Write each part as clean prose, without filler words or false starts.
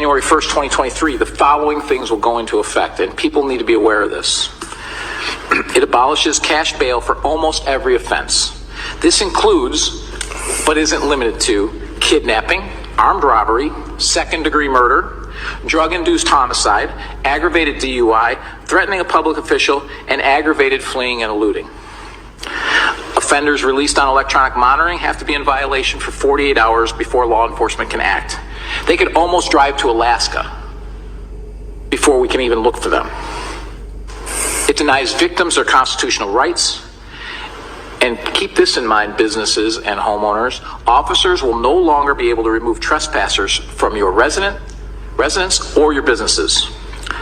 January 1st, 2023, the following things will go into effect, and people need to be aware of this. It abolishes cash bail for almost every offense. This includes, but isn't limited to, kidnapping, armed robbery, second-degree murder, drug-induced homicide, aggravated DUI, threatening a public official, and aggravated fleeing and eluding. Offenders released on electronic monitoring have to be in violation for 48 hours before law enforcement can act. They could almost drive to Alaska before we can even look for them. It denies victims their constitutional rights. And keep this in mind, businesses and homeowners. Officers will no longer be able to remove trespassers from your residence or your businesses.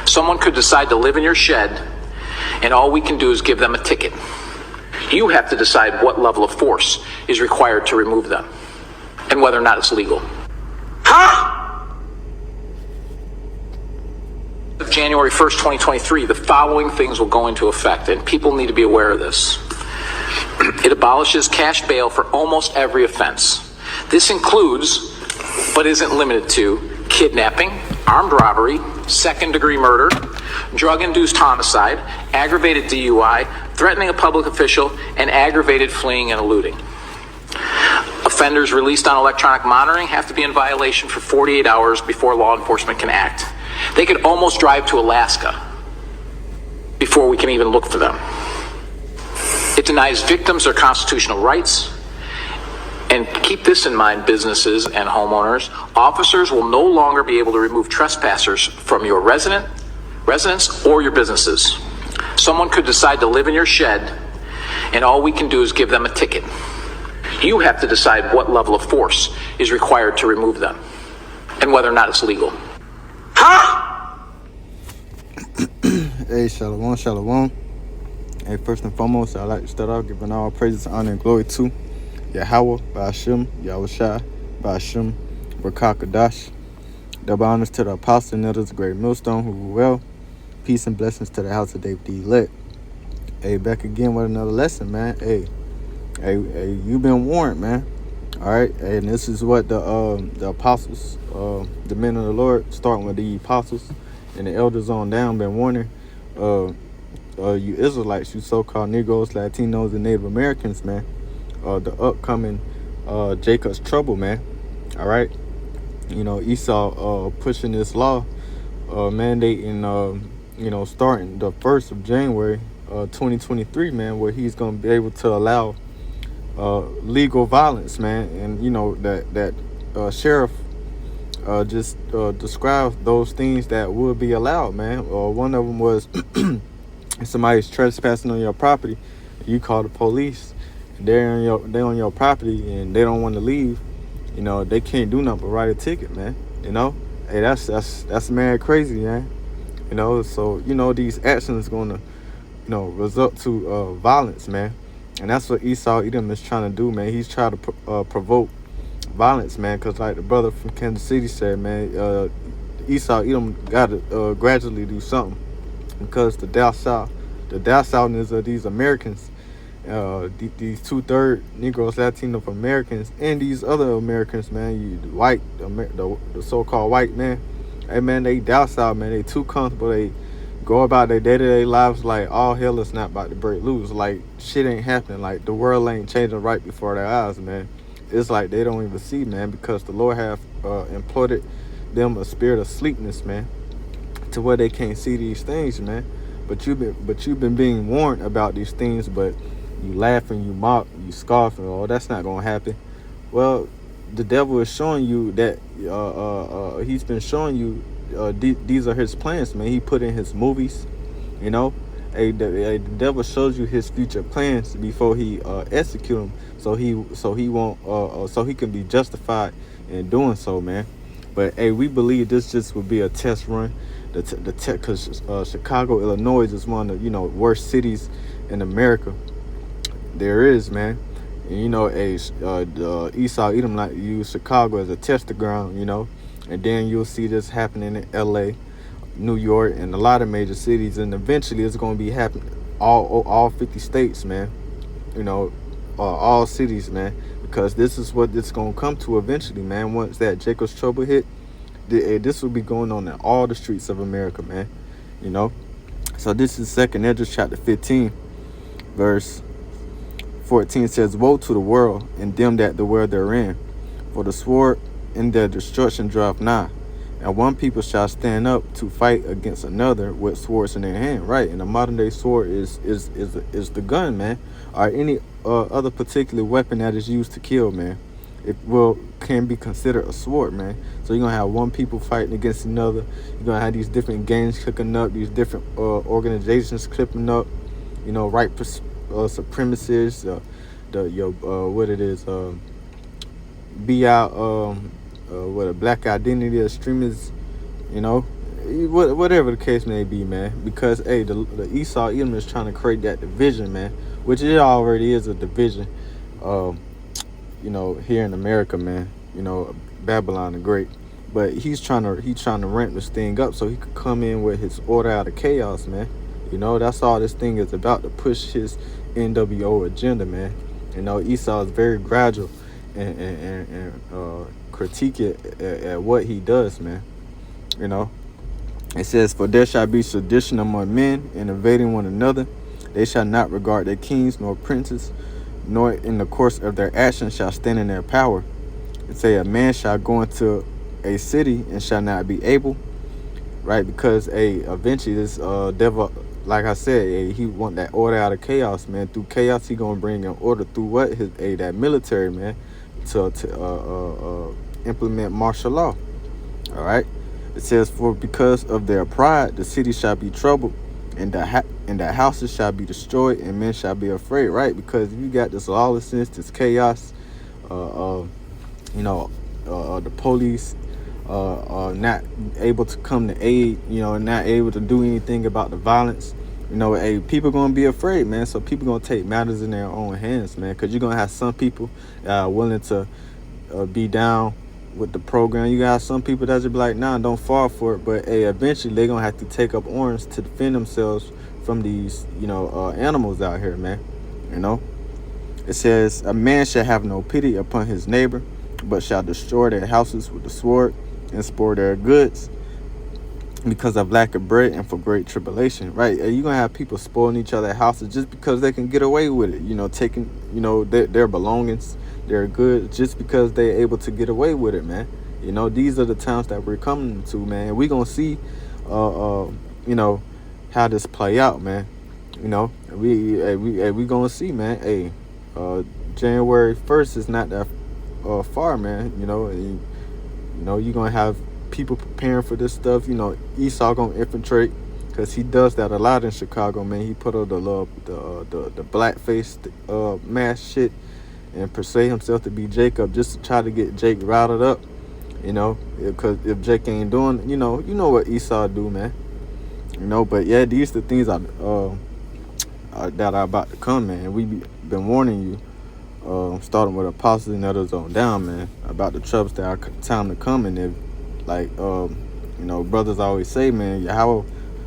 Someone could decide to live in your shed, and all we can do is give them a ticket. You have to decide what level of force is required to remove them and whether or not it's legal. Of January 1st, 2023, the following things will go into effect, and people need to be aware of this. It abolishes cash bail for almost every offense. This includes, but isn't limited to, kidnapping, armed robbery, second-degree murder, drug-induced homicide, aggravated DUI, threatening a public official, and aggravated fleeing and eluding. Offenders released on electronic monitoring have to be in violation for 48 hours before law enforcement can act. They could almost drive to Alaska before we can even look for them. It denies victims their constitutional rights. And keep this in mind, businesses and homeowners. Officers will no longer be able to remove trespassers from your residence or your businesses. Someone could decide to live in your shed, and all we can do is give them a ticket. You have to decide what level of force is required to remove them and whether or not it's legal. Hey, shalom, shalom. Hey, first and foremost, I'd like to start off giving all praises, honor, and glory to Yahweh, Ba'ashem, Yahushua, Ba'ashem, Rakakadash. Double honors to the apostle and others, great millstone, who were well. Peace and blessings to the house of David the elect. Hey, back again with another lesson, man. Hey, you've been warned, man. All right, and this is what the apostles, the men of the Lord, starting with the apostles and the elders on down, been warning you Israelites, you so-called Negroes, Latinos, and Native Americans, man, the upcoming Jacob's trouble, man. All right, you know, Esau pushing this law, mandating, starting the 1st of January 2023, man, where he's going to be able to allow legal violence, man. And you know that sheriff just described those things that would be allowed, man. One of them was if somebody's trespassing on your property, you call the police, they're on your property and they don't want to leave, you know, they can't do nothing but write a ticket, man. You know, hey, that's mad crazy, man. You know, so you know these actions gonna, result to violence, man. And that's what Esau Edom is trying to do, man. He's trying to provoke violence, man, because like the brother from Kansas City said, man, Esau Edom got to gradually do something, because the docilness of these Americans, these 2/3 Negroes, Latino Americans, and these other Americans, man, the so-called white man, hey, man, they docile, man. They too comfortable. They go about their day-to-day lives like all hell is not about to break loose. Like shit ain't happening. Like the world ain't changing right before their eyes, man. It's like they don't even see, man, because the Lord have imparted them a spirit of sleepness, man, to where they can't see these things, man. But you've been being warned about these things, but you laugh and you mock, you scoff, and oh, that's not gonna happen. Well, the devil is showing you that he's been showing you these are his plans, man. He put in his movies, you know. The devil shows you his future plans before he execute them, so he can be justified in doing so, man. But hey, we believe this just will be a test run. Because Chicago, Illinois is one of the worst cities in America. There is, man. And Esau Edom like to use Chicago as a tester ground, and then you'll see this happening in LA, New York, and a lot of major cities, and eventually it's going to be happening all 50 states, man. All cities, man, because this is what it's going to come to eventually, man. Once that Jacob's trouble hit, This will be going on in all the streets of America, man. You know. So this is 2nd Ezra chapter 15, verse 14 says, "Woe to the world and them that dwell therein, for the sword and their destruction draweth nigh. And one people shall stand up to fight against another with swords in their hand." Right, and the modern day sword is the gun, man, or any other particular weapon that is used to kill, man. It can be considered a sword, man. So you're gonna have one people fighting against another. You're gonna have these different gangs cooking up, these different organizations clipping up. You know, right supremacists, what it is, be out, what a black identity extremists, you know, whatever the case may be, man. Because hey, the Esau Edom is trying to create that division, man, which it already is a division. You know, here in America, man. You know, Babylon the Great, but he's trying to ramp this thing up so he could come in with his order out of chaos, man. You know, that's all this thing is about, to push his NWO agenda, man. You know, Esau is very gradual and critique it at what he does, man. You know, it says, "For there shall be sedition among men, and invading one another. They shall not regard their kings nor princes, nor in the course of their actions shall stand in their power. It say, a man shall go into a city and shall not be able," right? Because eventually this devil, like I said, he want that order out of chaos, man. Through chaos, he gonna bring in order through what that military, man, to implement martial law. All right. It says, "For because of their pride, the city shall be troubled, and the houses shall be destroyed, and men shall be afraid." Right? Because you got this lawlessness, this chaos, you know, the police not able to come to aid, you know, not able to do anything about the violence. You know, hey, people gonna be afraid, man. So people gonna take matters in their own hands, man. Because you're gonna have some people willing to be down with the program. You got some people that just be like, nah, don't fall for it. But hey, eventually they gonna have to take up arms to defend themselves from these, you know, animals out here, man. You know, it says, "A man shall have no pity upon his neighbor, but shall destroy their houses with the sword, and spoil their goods, because of lack of bread and for great tribulation." Right? You're gonna have people spoiling each other's houses just because they can get away with it, you know, taking, you know, their belongings, their goods, just because they're able to get away with it, man. You know, these are the times that we're coming to, man. And we're gonna see you know, how this play out, man. You know, we gonna see, man. Hey, January 1st is not that far, man. You know, you're gonna have people preparing for this stuff. You know, Esau gonna infiltrate, because he does that a lot in Chicago, man. He put on the blackface mask shit and portray himself to be Jacob, just to try to get Jake routed up. You know, because if Jake ain't doing, you know what Esau do, man. You know, but yeah, these are the things that are about to come, man. We been warning you, starting with apostles and others on down, man, about the troubles that are time to come. And if, like, you know, brothers always say, man, Yahweh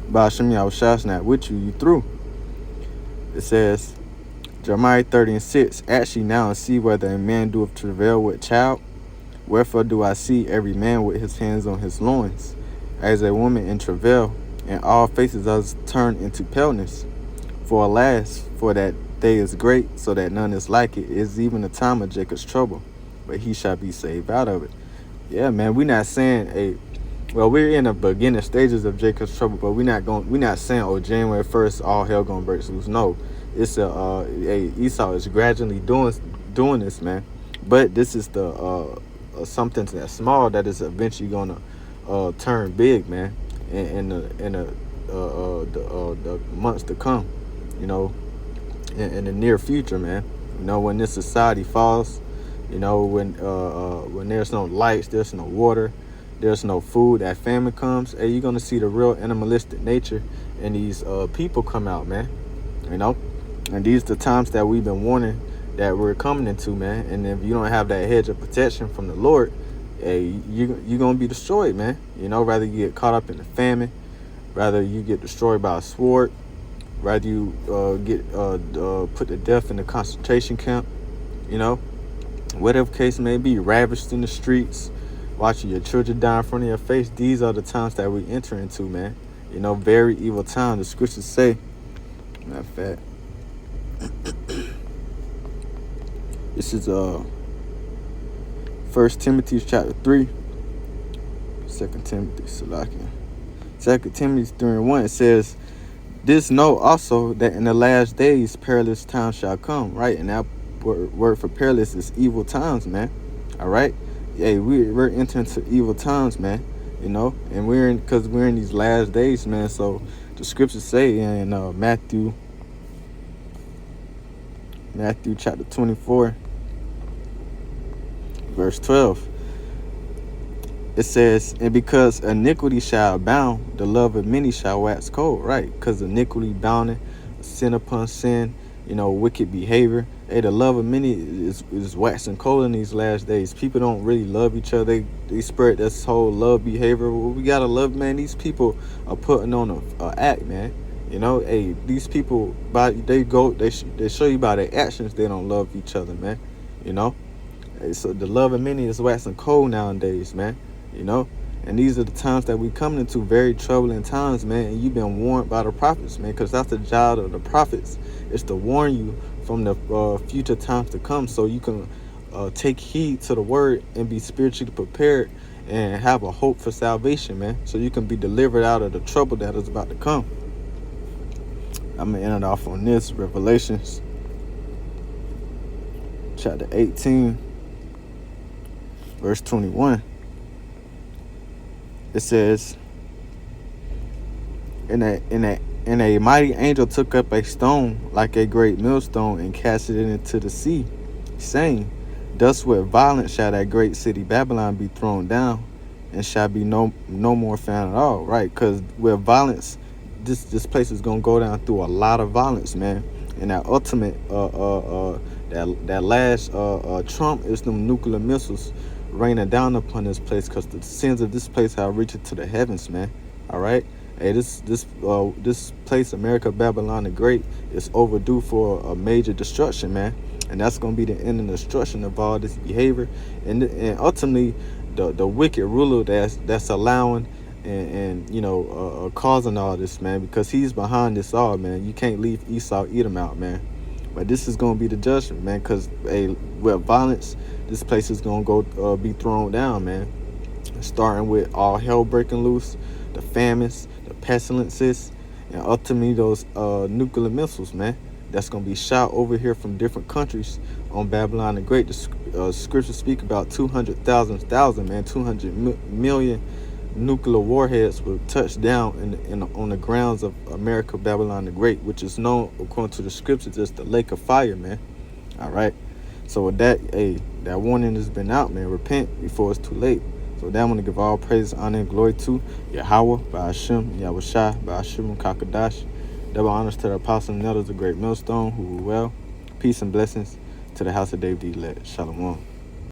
Ba'ashem Yahushua not with you, you through. It says, Jeremiah 30:6, "Ask ye now and see whether a man doeth travail with child. Wherefore do I see every man with his hands on his loins, as a woman in travail, and all faces are turned into paleness. For alas, for that day is great, so that none is like it. It is even the time of Jacob's trouble, but he shall be saved out of it." Yeah, man, we're not saying we're in the beginning stages of Jacob's trouble, but we're not saying, oh, January 1st, all hell gonna break loose. No, it's Esau is gradually doing this, man. But this is the something that's small that is eventually gonna turn big, man, in the months to come. You know, in the near future, man. You know, when this society falls, you know, when there's no lights, there's no water, there's no food, that famine comes, hey, you're gonna see the real animalistic nature in these people come out, man. You know, and these are the times that we've been warning that we're coming into, man. And if you don't have that hedge of protection from the Lord, hey, you're gonna be destroyed, man. You know, rather you get caught up in the famine, rather you get destroyed by a sword, rather you get put to death in the concentration camp, you know, whatever case may be, ravished in the streets, watching your children die in front of your face. These are the times that we enter into, man. You know, very evil times. The scriptures say, matter of fact, this is 1 Timothy chapter 3, 2 Timothy, Salakia. 2 Timothy 3:1, it says, this know also that in the last days perilous times shall come, right? And that word for perilous is evil times, man. All right? Hey, we're entering into evil times, man. You know, and because we're in these last days, man. So the scriptures say in Matthew chapter 24, verse 12, it says, and because iniquity shall abound, the love of many shall wax cold, right? Because iniquity bounding, sin upon sin, you know, wicked behavior. Hey, the love of many is waxing cold in these last days. People don't really love each other. They spread this whole love behavior. Well, we gotta love, man. These people are putting on a act, man. You know, hey, these people, they show you by their actions they don't love each other, man. You know, hey, so the love of many is waxing cold nowadays, man. You know, and these are the times that we coming into, very troubling times, man. And you've been warned by the prophets, man, because that's the job of the prophets, is to warn you from the future times to come, so you can take heed to the word and be spiritually prepared and have a hope for salvation, man, so you can be delivered out of the trouble that is about to come. I'm gonna end it off on this, Revelations chapter 18, verse 21. It says, and a mighty angel took up a stone like a great millstone and cast it into the sea, saying, thus with violence shall that great city Babylon be thrown down, and shall be no more found at all. Right? Because with violence, this place is gonna go down through a lot of violence, man. And that ultimate that last trump is them nuclear missiles raining down upon this place, because the sins of this place have reached to the heavens, man. All right. Hey, this place, America, Babylon the Great, is overdue for a major destruction, man. And that's gonna be the end and destruction of all this behavior, and ultimately the wicked ruler that's allowing and you know causing all this, man, because he's behind this all, man. You can't leave Esau, Edom out, man. But this is gonna be the judgment, man, because with violence, this place is gonna go be thrown down, man. Starting with all hell breaking loose, the famines, the pestilences, and ultimately those nuclear missiles, man, that's gonna be shot over here from different countries on Babylon the Great. The scriptures speak about 200,000, man, 200 million nuclear warheads will touch down on the grounds of America, Babylon the Great, which is known, according to the scriptures, as the lake of fire, man. All right. So with that, that warning has been out, man. Repent before it's too late. So that, I want to give all praise, honor, and glory to Yahweh, by Hashem, Yahushua, by Hashem, and Kakadash. Double honors to the apostle and elders of Great Millstone, who were well. Peace and blessings to the house of David elect. Shalom.